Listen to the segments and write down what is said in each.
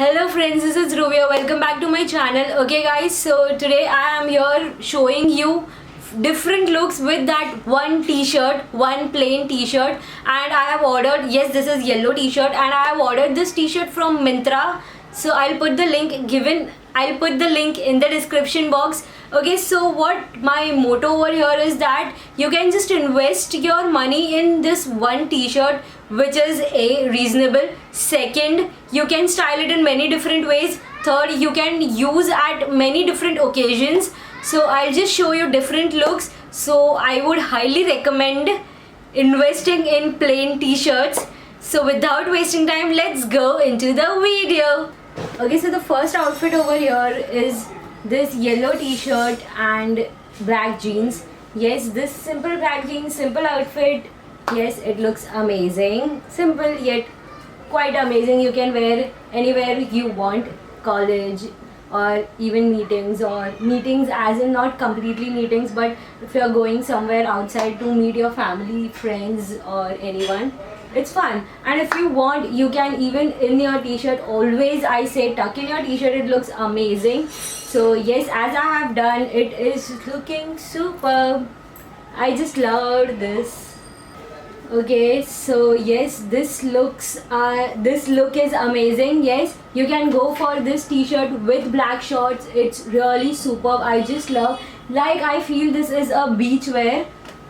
Hello friends, this is Dhruvi. Welcome back to my channel. Okay guys, so today I am here showing you different looks with that one t-shirt, one plain t-shirt, and I have ordered, yes, this is yellow t-shirt, and I have ordered this t-shirt from Myntra. So I'll put the link in the description box. Okay, so what my motto over here is that you can just invest your money in this one t-shirt, which is a reasonable. Second, you can style it in many different ways. Third, you can use at many different occasions. So I'll just show you different looks. So I would highly recommend investing in plain t-shirts. So without wasting time, let's go into the video. Okay, so the first outfit over here is this yellow t-shirt and black jeans. Yes, this simple black jeans, simple outfit. Yes, it looks amazing. Simple yet quite amazing. You can wear anywhere you want, college or even meetings, or meetings as in not completely meetings, but if you're going somewhere outside to meet your family, friends or anyone, it's fun. And if you want, you can even in your t-shirt, always I say tuck in your t-shirt, it looks amazing. So yes, as I have done, it is looking superb. I just loved this. Okay, so yes, this look is amazing. Yes, you can go for this t-shirt with black shorts. It's really superb. I just love, like, I feel this is a beach wear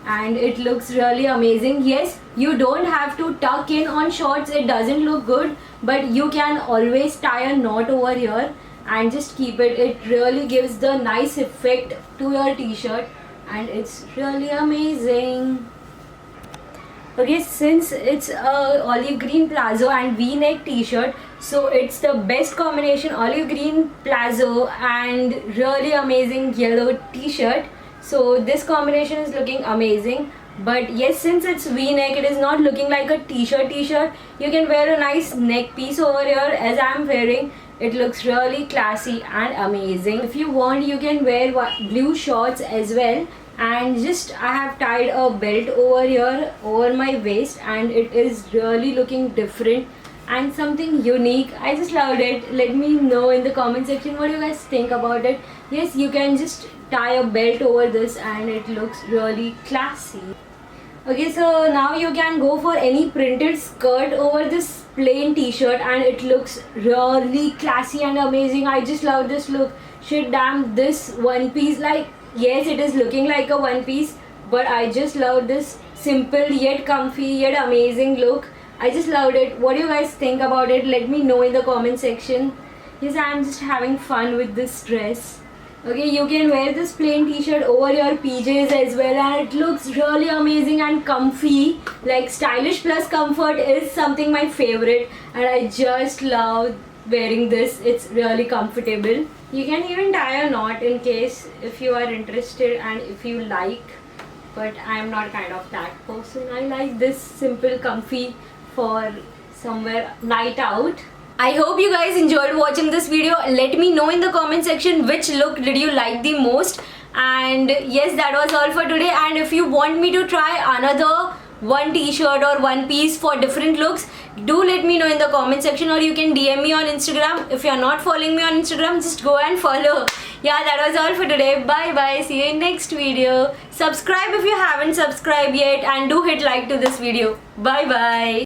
and it looks really amazing. Yes, you don't have to tuck in on shorts, it doesn't look good, but you can always tie a knot over here and just keep it. It really gives the nice effect to your t-shirt and it's really amazing. Okay, since it's a olive green palazzo and v-neck t-shirt, so it's the best combination, olive green palazzo and really amazing yellow t-shirt. So this combination is looking amazing. But yes, since it's v-neck, it is not looking like a t-shirt. You can wear a nice neck piece over here as I am wearing. It looks really classy and amazing. If you want, you can wear blue shorts as well. And just I have tied a belt over here over my waist and it is really looking different and something unique. I just loved it. Let me know in the comment section what you guys think about it. Yes, you can just tie a belt over this and it looks really classy. Okay, so now you can go for any printed skirt over this plain t-shirt and it looks really classy and amazing. I just love this look. Shit damn, this one piece, like, yes, it is looking like a one piece, but I just love this simple yet comfy yet amazing look. I just loved it. What do you guys think about it? Let me know in the comment section. Yes, I'm just having fun with this dress. Okay, you can wear this plain t-shirt over your PJs as well and it looks really amazing and comfy. Like, stylish plus comfort is something my favorite and I just love wearing this. It's really comfortable. You can even tie a knot in case if you are interested and if you like, but I'm not kind of that person. I like this simple comfy for somewhere night out. I hope you guys enjoyed watching this video. Let me know in the comment section which look did you like the most. And yes, that was all for today. And if you want me to try another one t-shirt or one piece for different looks, do let me know in the comment section, or you can DM me on Instagram. If you are not following me on Instagram, just go and follow. Yeah, that was all for today. Bye bye. See you in next video. Subscribe if you haven't subscribed yet and do hit like to this video. Bye bye.